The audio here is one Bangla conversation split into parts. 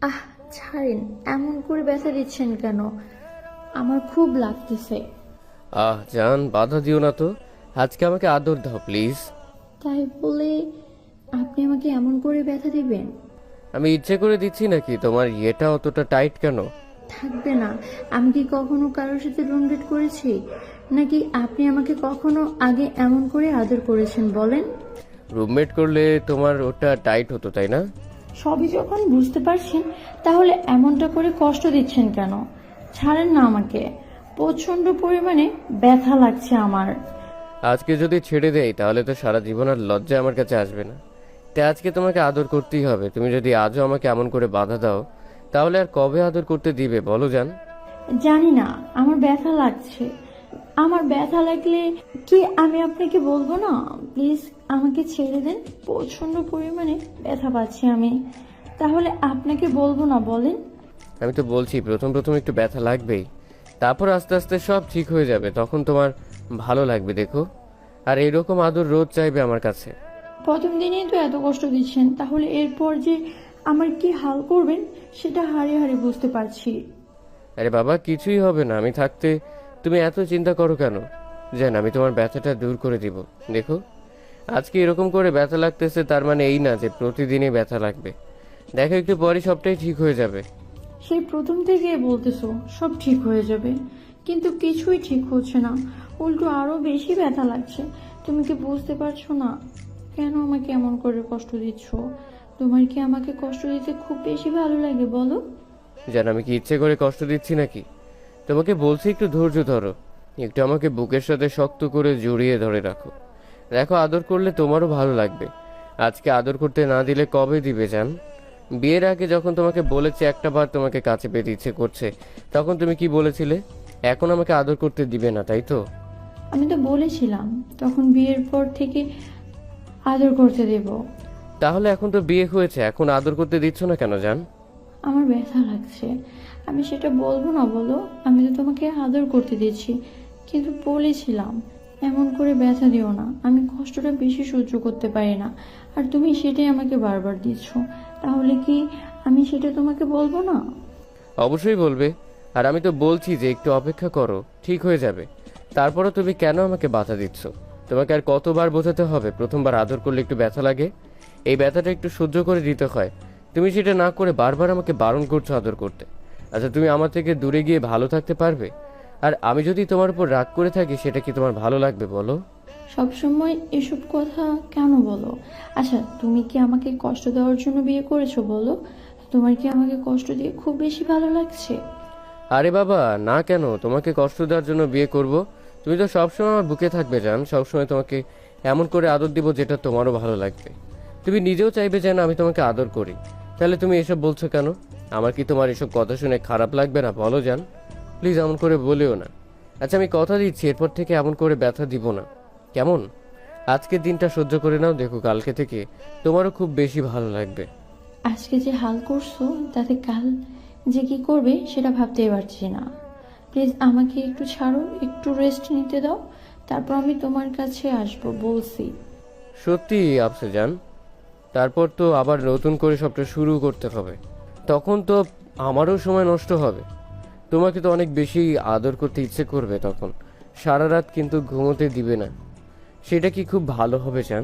আহ, ছাড়েন, এমন করে ব্যথা দিচ্ছেন কেন? আমার খুব লাগতেছে। জান, বাধা দিও না তো। আজকে আমাকে আদর দাও প্লিজ। তাই বলে আপনি আমাকে এমন করে ব্যথা দিবেন? আমি ইচ্ছে করে দিচ্ছি নাকি? তোমার ইয়েটা অতটা টাইট কেন? থাকবে না। আমি কি কখনো কারোর সাথে রুম ডেট করেছি? নাকি আপনি আমাকে কখনো আগে এমন করে আদর করেছেন বলেন? রুমমেট করলে তোমার ওটা টাইট হতো, তাই না? সবই যখন বুঝতে পারছেন, তাহলে এমনটা করে কষ্ট দিচ্ছেন কেন? ছাড়েন না আমাকে, প্রচন্ড পরিমাণে ব্যথা লাগছে আমার। আজকে যদি ছেড়ে দেই তাহলে তো সারা জীবন আর লজ্জা আমার কাছে আসবে না। তাই আজকে তোমাকে আদর করতেই হবে। তুমি যদি আজও আমাকে এমন করে বাধা দাও তাহলে আর কবে আদর করতে দিবে বলো জান? জানি না, আমার ব্যথা লাগছে। আমার ব্যথা লাগলে কি আমি আপনাকে বলবো না? প্লিজ আমাকে ছেড়ে দেন, প্রচন্ড পরিমাণে ব্যথা পাচ্ছি আমি। তাহলে আপনাকে বলবো না বলেন? আমি তো বলছি প্রথম প্রথম একটু ব্যথা লাগবেই, তারপর আস্তে আস্তে সব ঠিক হয়ে যাবে, তখন তোমার ভালো লাগবে দেখো। আর এরকম আদর রোজ চাইবে আমার কাছে। প্রথম দিনেই তো এত কষ্ট দিচ্ছেন, তাহলে এরপর যে আমার কি হাল করবেন সেটা হাড়ে হাড়ে বুঝতে পারছি। আরে বাবা, কিছুই হবে না আমি থাকতে। তুমি এত চিন্তা করো কেন? জান, আমি তোমার ব্যথাটা দূর করে দিব। দেখো, আজকে এরকম করে ব্যথা লাগতেছে তার মানে এই না যে প্রতিদিনই ব্যথা লাগবে। দেখো, একটু পরে সবটাই ঠিক হয়ে যাবে। সেই প্রথম থেকে বলতেছো সব ঠিক হয়ে যাবে, কিন্তু কিছুই ঠিক হচ্ছে না, উল্টো আরো বেশি ব্যথা লাগছে। তুমি কি বুঝতে পারছো না কেন আমাকে এমন করে কষ্ট দিচ্ছ? তোমার কি আমাকে কষ্ট দিতে খুব বেশি ভালো লাগে বলো? জান, আমি কি ইচ্ছে করে কষ্ট দিচ্ছি নাকি? তোমাকে বলছি একটু ধৈর্য ধরো। একটু আমাকে বুকের সাথে শক্ত করে জড়িয়ে ধরে রাখো। দেখো, আদর করলে তোমারও ভালো লাগবে। আজকে আদর করতে না দিলে কবে দিবে জান? বিয়ের আগে যখন তোমাকে বলেছি একটা বার তোমাকে কাছে পেতে ইচ্ছে করছে, তখন তুমি কি বলেছিলে? এখন আমাকে আদর করতে দিবে না, তাই তো? আমি তো বলেছিলাম তখন বিয়ের পর থেকে আদর করতে দেব। তাহলে এখন তো বিয়ে হয়েছে, এখন আদর করতে দিচ্ছ না কেন জান? আমার ব্যথা লাগছে, আমি সেটা বলবো না বলো? আমি তো তোমাকে আদর করতে দিচ্ছি, কিন্তু বলেছিলাম এমন করে ব্যথা দিও না, আমি কষ্টটা বেশি সহ্য করতে পারি না। আর তুমি সেটাই আমাকে বারবার দিচ্ছ, তাহলে কি আমি সেটা তোমাকে বলবো না? অবশ্যই বলবে। আর আমি তো বলছি যে একটু অপেক্ষা করো, ঠিক হয়ে যাবে। তারপরও তুমি কেন আমাকে বাধা দিচ্ছ? তোমাকে আর কতবার বোঝাতে হবে প্রথমবার আদর করলে একটু ব্যথা লাগে? এই ব্যথাটা একটু সহ্য করে দিতে হয়। তুমি সেটা না করে বারবার আমাকে বারণ করছো আদর করতে। আচ্ছা, তুমি আমার থেকে দূরে গিয়ে ভালো থাকতে পারবে? আর আমি যদি তোমার উপর রাগ করে থাকি সেটা কি তোমার ভালো লাগবে বলো? সবসময় এসব কথা কেন বলো? আচ্ছা, তুমি কি আমাকে কষ্ট দেওয়ার জন্য বিয়ে করেছো বলো? তোমার কি আমাকে কষ্ট দিয়ে খুব বেশি ভালো লাগছে? আরে বাবা, না কেন? তোমাকে কষ্ট দেওয়ার জন্য বিয়ে করব? তুমি তো সবসময় আমার বুকে থাকবে জান, সবসময় তোমাকে এমন করে আদর দিব যেটা তোমারও ভালো লাগবে। তুমি নিজেও চাইবে যেন আমি তোমাকে আদর করি। তাহলে তুমি এসব বলছো কেন? আমার কি তোমার এসব কথা শুনে খারাপ লাগবে না বলো জান? প্লিজ এমন করে বলেও না। আচ্ছা, আমি কথা দিচ্ছি এরপর থেকে এমন করে ব্যথা দিব না, কেমন? আজকের দিনটা সহ্য করে নাও, দেখো কালকে থেকে তোমারও খুব বেশি ভালো লাগবে। আজকে যে হাল করছো তাতে কাল যে কি করবে সেটা ভাবতেই পারছি না। প্লিজ আমাকে একটু ছাড়ো, একটু রেস্ট নিতে দাও, তারপর আমি তোমার কাছে আসবো বলছি। সত্যি আপসে জান, তারপর তো আবার নতুন করে সবটা শুরু করতে হবে। তখন তো আমারও সময় নষ্ট হবে। তোমাকে তো অনেক বেশি আদর করতে ইচ্ছে করবে তখন। সারা রাত কিন্তু ঘুমোতে দিবে না। সেটা কি খুব ভালো হবে জান?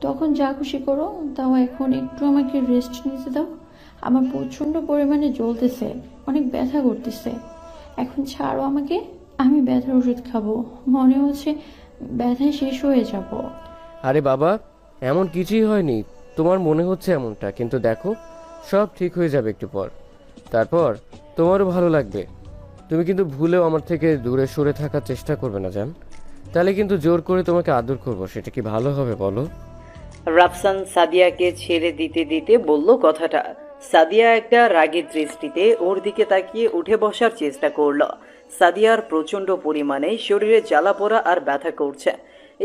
তখন যা খুশি করো, তাও এখন একটু আমাকে রেস্ট নিতে দাও। আমার প্রচন্ড পরিমাণে জ্বলতেছে, অনেক ব্যথা করতেছে। এখন ছাড়ো আমাকে, আমি ব্যথার ওষুধ খাবো। মনে হচ্ছে ব্যথায় শেষ হয়ে যাব। আরে বাবা, এমন কিছুই হয়নি। তোমার মনে হচ্ছে এমনটা, কিন্তু দেখো সব ঠিক হয়ে যাবে একটু পর। তারপর তোমারও ভালো লাগবে। তুমি কিন্তু ভুলেও আমার থেকে দূরে সরে থাকার চেষ্টা করবে না জান। তাহলে কিন্তু জোর করে তোমাকে আদর করবো, সেটা কি ভালো হবে বলো? রাফসান সাদিয়াকে ছেড়ে দিতে দিতে বলল কথাটা। সাদিয়া একটা রাগের দৃষ্টিতে ওর দিকে তাকিয়ে উঠে বসার চেষ্টা করলো। সাদিয়ার প্রচণ্ড পরিমাণে শরীরে জ্বালা পোড়া আর ব্যথা করছে।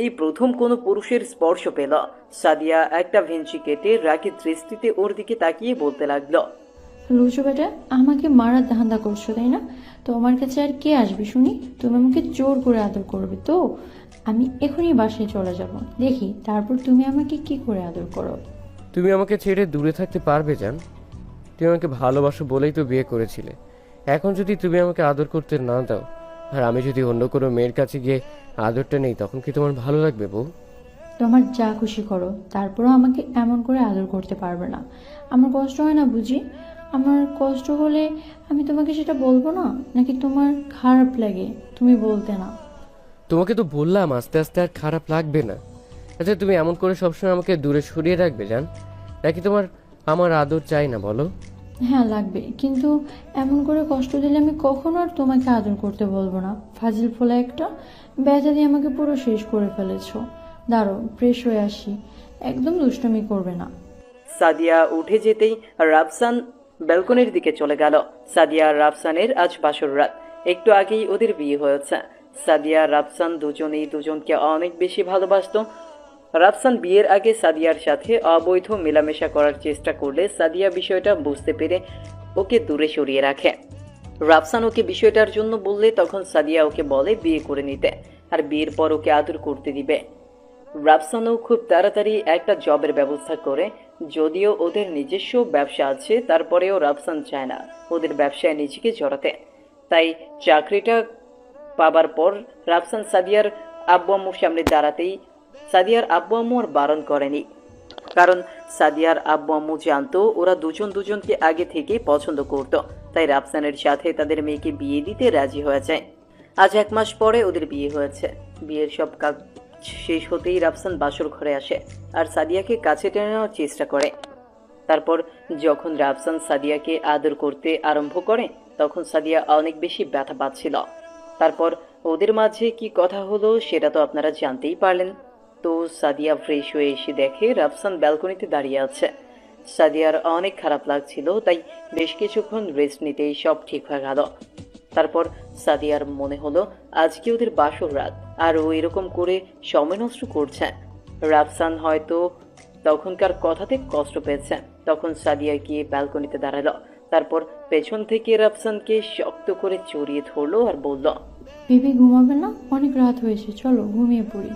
এই প্রথম কোনো পুরুষের স্পর্শ পেল। সাদিয়া একটা ভেঞ্চি কেটে রাগের দৃষ্টিতে ওর দিকে তাকিয়ে বলতে লাগলো, লুচু বেটা, আমাকে মারার ধান্দা করছো তাই না? তো আমার কাছে আর কে আসবে শুনি? তুমি আমাকে জোর করে আদর করবে তো? আমি এখনই বাসায় চলে যাব, দেখি তারপর তুমি আমাকে কি করে আদর করো। তুমি আমাকে ছেড়ে দূরে থাকতে পারবে জান? তুমি আমাকে ভালোবাসো বলেই তো বিয়ে করেছিলে। এখন যদি তুমি আমাকে আদর করতে না দাও, আর আমি যদি অন্য কোনো মেয়ের কাছে গিয়ে আদরটা নেই, তখন কি তোমার ভালো লাগবে বউ? তোমার যা খুশি করো, তারপরও আমাকে এমন করে আদর করতে পারবে না। আমার কষ্ট হয় না বুঝি? আমার কষ্ট হলে আমি তোমাকে সেটা বলবো না, নাকি তোমার খারাপ লাগে তুমি বলতে না? তোমাকে তো বললাম আস্তে আস্তে আর খারাপ লাগবে না। আচ্ছা, তুমি এমন করে সবসময় আমাকে দূরে সরিয়ে রাখবে জান, নাকি তোমার আমার আদর চাই না বলো? হ্যাঁ লাগবে, কিন্তু এমন করে কষ্ট দিলে আমি কখনো আর তোমাকে আদর করতে বলবো না। ফাজিল ফোলা একটা, ব্যথা দিয়ে আমাকে পুরো শেষ করে ফেলেছো। দাঁড়ো, ফ্রেশ হয়ে আসি, একদম দুষ্টুমি করবে না। সাদিয়া উঠে যেতেই রাফসান ব্যালকনির দিকে চলে গেল। সাদিয়া আর রাফসানের আজ বাসর রাত। একটু আগেই ওদের বিয়ে হয়েছে। সাদিয়া আর রাফসান দুজনেই দুজনকে অনেক বেশি ভালোবাসতো। রাফসান বিয়ের আগে সাদিয়ার সাথে অবৈধ মেলামেশা করার চেষ্টা করলে সাদিয়া বিষয়টা বুঝতে পেরে ওকে দূরে সরিয়ে রাখে। রাফসান ওকে বিষয়টার জন্য বললে তখন সাদিয়া ওকে বলে বিয়ে করে নিতে, আর বিয়ের পর ওকে আদর করতে দিবে। রাফসানও খুব তাড়াতাড়ি একটা জবের ব্যবস্থা করে। যদিও ওদের নিজস্ব ব্যবসা আছে, তারপরেও রাফসান চায় না ওদের ব্যবসায় নিজেকে জড়াতে। তাই চাকরিটা পাবার পর রাফসান সাদিয়ার আব্বু আম্মুর সামনে দাঁড়াতেই সাদিয়ার আব্বু আম্মু আর বারণ করেনি, কারণ সাদিয়ার আব্বু আম্মু জানতো ওরা দুজন দুজনকে আগে থেকেই পছন্দ করত। তাই রাফসানের সাথে তাদের মেয়েকে বিয়ে দিতে রাজি হয়েছে। আজ 1 মাস পরে ওদের বিয়ে হয়েছে। বিয়ের সব কাজ শেষ হতেই রাফসান বাসর ঘরে আসে আর সাদিয়াকে কাছে টেনে নেওয়ার চেষ্টা করে। তারপর যখন রাফসান সাদিয়াকে আদর করতে আরম্ভ করে, তখন সাদিয়া অনেক বেশি ব্যথা পাচ্ছিল। তারপর ওদের মাঝে কি কথা হলো সেটা তো আপনারা জানতেই পারলেন। তো সাদিয়া ফ্রেশ হয়ে এসে দেখে রাফসান ব্যালকনিতে দাঁড়িয়ে আছে। সাদিয়ার অনেক খারাপ লাগছিল, তাই বেশ কিছুক্ষণ রেস্ট নিতেই সব ঠিক হয়ে গেল। তারপর সাদিয়ার মনে হলো আজকে ওদের বাসর রাত, আর ও এরকম করে সময় নষ্ট করছে। রাফসান হয়তো তখনকার কথাতে কষ্ট পেয়েছে। তখন সাদিয়া গিয়ে ব্যালকনিতে দাঁড়ালো। তারপর পেছন থেকে রাফসানকে শক্ত করে জড়িয়ে ধরলো আর বলল, বেবি ঘুমাবে না? অনেক রাত হয়েছে, চলো ঘুমিয়ে পড়ি।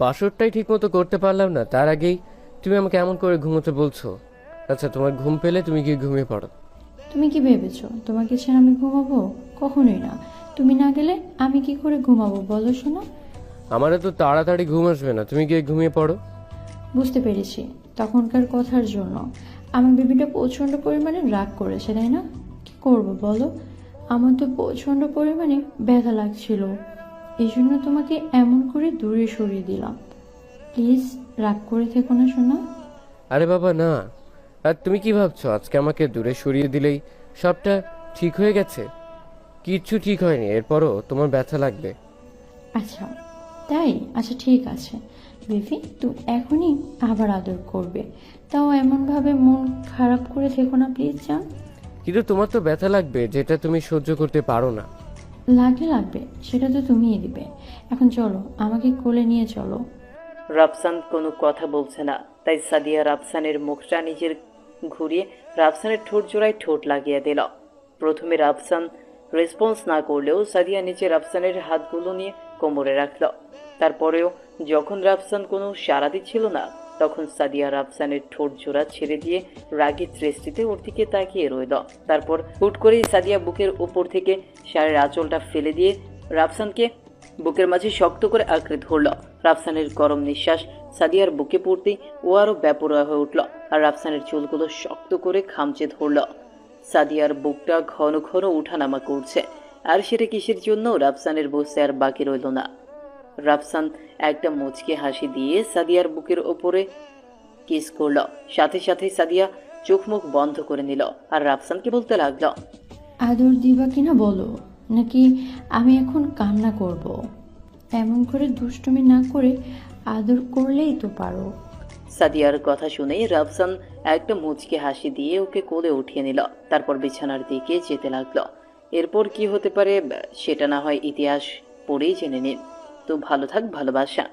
বাসরটাই ঠিক মতো করতে পারলাম না, তার আগেই তুমি আমাকে এমন করে ঘুমোতে বলছো। আচ্ছা, তোমার ঘুম পেলে তুমি গিয়ে ঘুমিয়ে পড়ো। তুমি কি ভেবেছো তোমাকে ছেড়ে আমি ঘুমাবো? কখনোই না। তুমি না গেলে আমি কি করে ঘুমাবো বলো শোনা? আমার তো তাড়াতাড়ি ঘুম আসবে না, তুমি গিয়ে ঘুমিয়ে পড়ো। বুঝতে পেরেছি, তখনকার কথার জন্য আমার বেবিটা প্রচন্ড পরিমাণে রাগ করেছে, তাই না? কি করবো বলো, আমার তো প্রচন্ড পরিমাণে ব্যথা লাগছিল, এই জন্য তোমাকে এমন করে দূরে সরিয়ে দিলাম। প্লিজ রাগ করে থেকো না শোনা। আরে বাবা না, আর তুমি কি ভাবছো আজকে আমাকে দূরে সরিয়ে দিলেই সবটা ঠিক হয়ে গেছে? কিচ্ছু ঠিক হয়নি, এরপরও তোমার ব্যথা লাগবে। আচ্ছা তাই, আচ্ছা ঠিক আছে বেবি, তুমি এখনই আবার আদর করবে, তাও এমনভাবে মন খারাপ করে থেকো না প্লিজ জান। কিন্তু তোমার তো ব্যথা লাগবে, যেটা তুমি সহ্য করতে পারো না। লাগলে লাগবে, সেটা তো তুমিই দিবে। এখন চলো, আমাকে কোলে নিয়ে চলো। রাফসান কোনো কথা বলছে না, তাই সাদিয়া রাফসানের মুখটা নিজের ঘুরিয়ে রাফসানের ঠোঁট জোড়ায় ঠোঁট লাগিয়ে দিল। প্রথমে রাফসান রেসপন্স না করলেও সাদিয়া নিচে রাফসানের হাতগুলো নিয়ে কোমরে রাখল। তারপরেও যখন রাফসান কোনো সাড়া দিচ্ছিল না, তখন সাদিয়া রাফসানের ঠোঁট জোড়া ছেড়ে দিয়ে রাগী দৃষ্টিতে ওর দিকে তাকিয়ে রইল। তারপর হুট করেই সাদিয়া বুকের উপর থেকে শাড়ির আঁচলটা ফেলে দিয়ে রাফসানকে বুকের মাঝে শক্ত করে আঁকড়ে ধরল। রাফসানের গরম নিঃশ্বাস সাদিয়ার বুকে পড়তেই ও আরো ব্যাপরোয়া হয়ে উঠল আর রাফসানের চুলগুলো শক্ত করে খামচে ধরল। সাদিয়ার বুকটা ঘন ঘন উঠানামা করছে, আর সেটা কিসের জন্য রাফসানের বুঝতে আর বাকি রইল না। রাফসান একটা মুচকি হাসি দিয়ে সাদিয়ার বুকের ওপরে কিস করল। সাথে সাথে সাদিয়া চোখ মুখ বন্ধ করে নিল আর রাফসানকে বলতে লাগলো, আদর দিবা কিনা বলো, নাকি আমি এখন কান্না করব? এমন করে দুষ্টুমি না করে আদর করলেই তো পারো। সাদিয়ার কথা শুনে রাফসান একটা মুচকি হাসি দিয়ে ওকে কোলে উঠিয়ে নিল। তারপর বিছানার দিকে যেতে লাগলো। এরপর কি হতে পারে সেটা না হয় ইতিহাস পড়েই জেনে নিন। তো ভালো থাক ভালোবাসা।